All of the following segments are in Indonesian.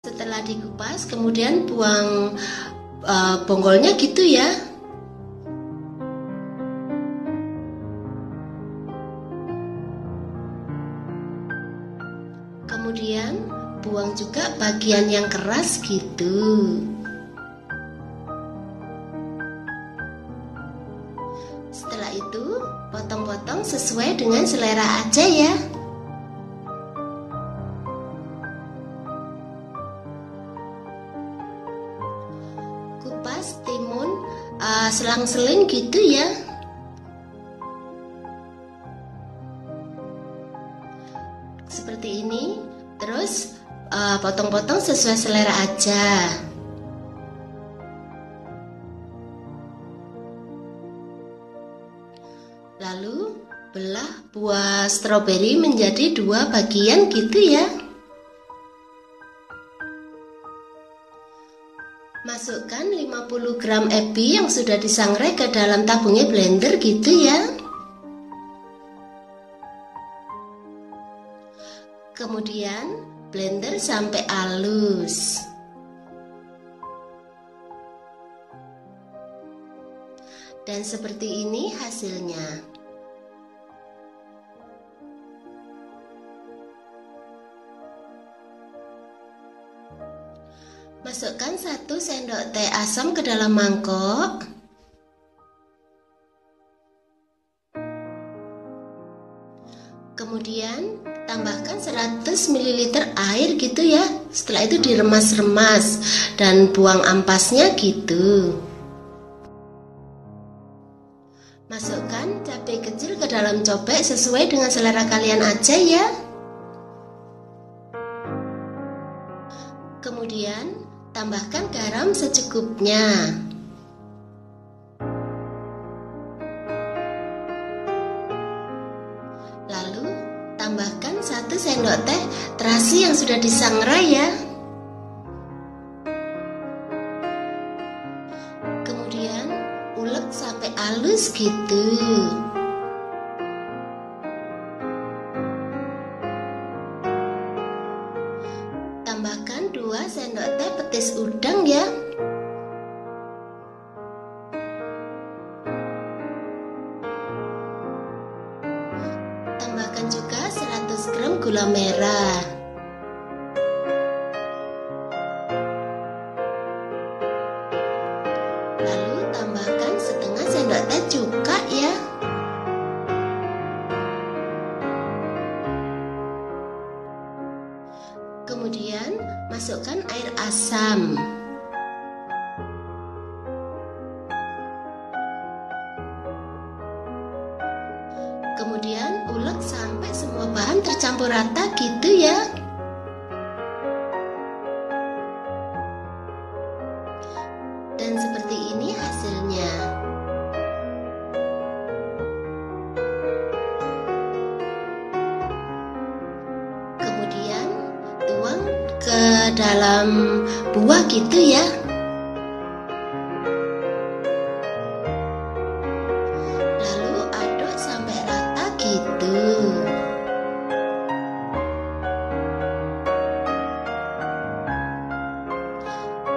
Setelah dikupas, kemudian buang bonggolnya gitu ya. Kemudian buang juga bagian yang keras gitu. Setelah itu, potong-potong sesuai dengan selera aja ya. Kupas timun selang-seling gitu ya. Seperti ini. Terus potong-potong sesuai selera aja. Lalu belah buah stroberi menjadi 2 bagian gitu ya. Masukkan 50 gram ebi yang sudah disangrai ke dalam tabungnya blender gitu ya. Kemudian blender sampai halus. Dan seperti ini hasilnya. Masukkan 1 sendok teh asam ke dalam mangkok. Kemudian tambahkan 100 ml air gitu ya. Setelah itu diremas-remas dan buang ampasnya gitu. Masukkan cabai kecil ke dalam cobek sesuai dengan selera kalian aja ya. Kemudian tambahkan garam secukupnya. Lalu tambahkan 1 sendok teh terasi yang sudah disangrai ya. Kemudian ulek sampai halus gitu. Tambahkan 2 sendok teh petis udang ya. Tambahkan juga 100 gram gula merah. Lalu tambahkan setengah sendok teh cuka ya. Kemudian masukkan air asam. Kemudian ulek sampai semua bahan tercampur rata gitu ya. Dan seperti ini hasilnya. Kemudian tuang ke dalam buah gitu ya. Lalu aduk sampai rata gitu.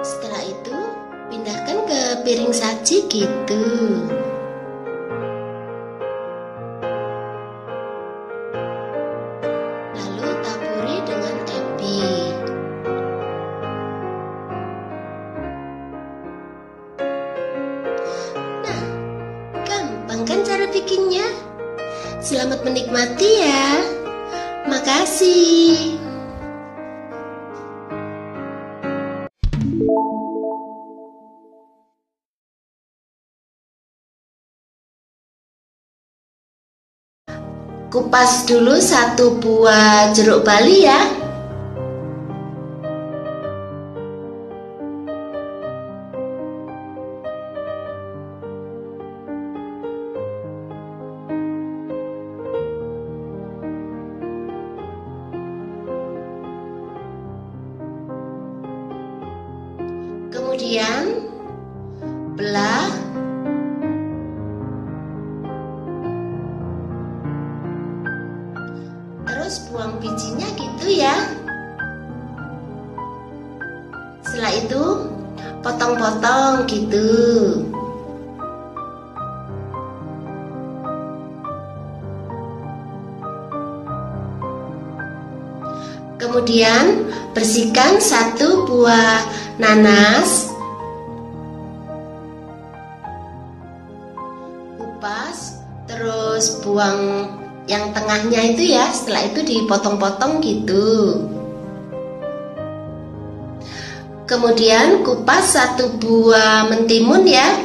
Setelah itu pindahkan ke piring saji gitu. Lalu taburi dengan ebi. Nah, gampang kan cara bikinnya? Selamat menikmati ya. Makasih. Kupas dulu 1 buah jeruk bali ya. Kemudian belah. Terus buang bijinya gitu ya. Setelah itu potong-potong gitu. Kemudian bersihkan 1 buah nanas, kupas, terus buang yang tengahnya itu ya. Setelah itu dipotong-potong gitu. Kemudian kupas 1 buah mentimun ya.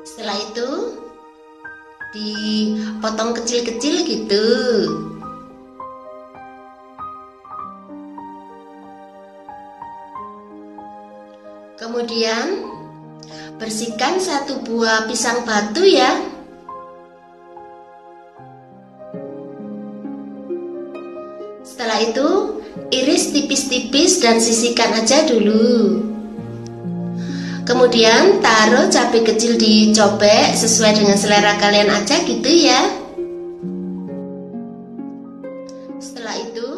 Setelah itu dipotong kecil-kecil gitu. Kemudian bersihkan 1 buah pisang batu ya. Setelah itu iris tipis-tipis dan sisihkan aja dulu. Kemudian taruh cabai kecil dicobek sesuai dengan selera kalian aja gitu ya. Setelah itu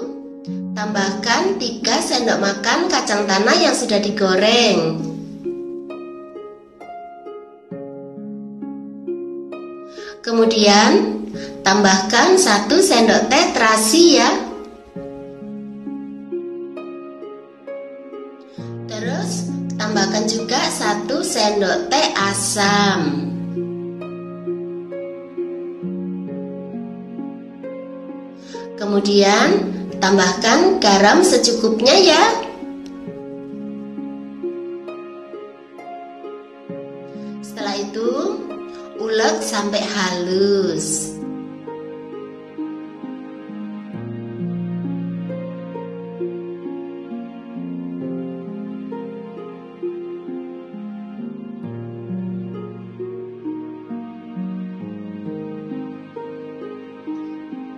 tambahkan 3 sendok makan kacang tanah yang sudah digoreng. Kemudian tambahkan 1 sendok teh terasi ya. Terus tambahkan juga 1 sendok teh asam. Kemudian tambahkan garam secukupnya ya. Setelah itu ulek sampai halus.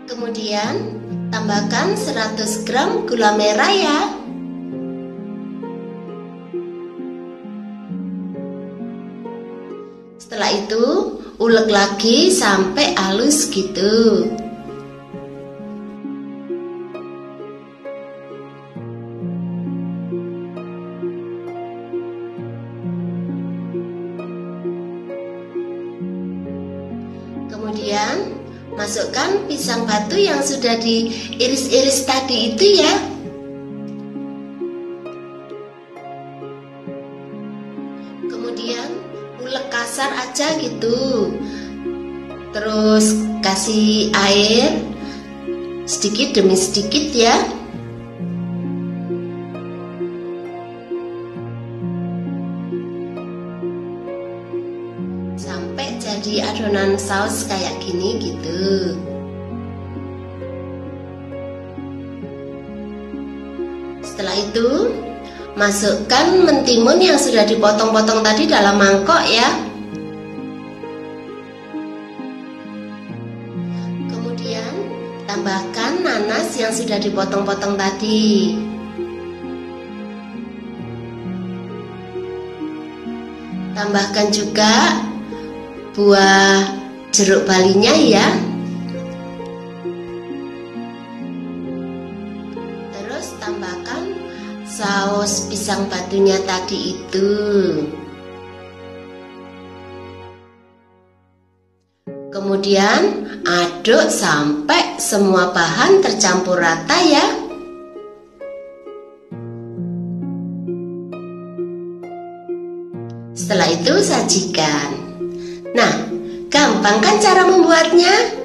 Kemudian tambahkan 100 gram gula merah ya. Setelah itu ulek lagi sampai halus gitu. Kemudian masukkan pisang batu yang sudah diiris-iris tadi itu ya. Kemudian ulek kasar aja gitu. Terus kasih air sedikit demi sedikit ya. Sampai jadi adonan saus kayak gini gitu. Setelah itu masukkan mentimun yang sudah dipotong-potong tadi dalam mangkok ya. Kemudian tambahkan nanas yang sudah dipotong-potong tadi. Tambahkan juga buah jeruk balinya ya. Terus tambahkan saus pisang batunya tadi itu. Kemudian aduk sampai semua bahan tercampur rata ya. Setelah itu sajikan. Nah, gampang kan cara membuatnya?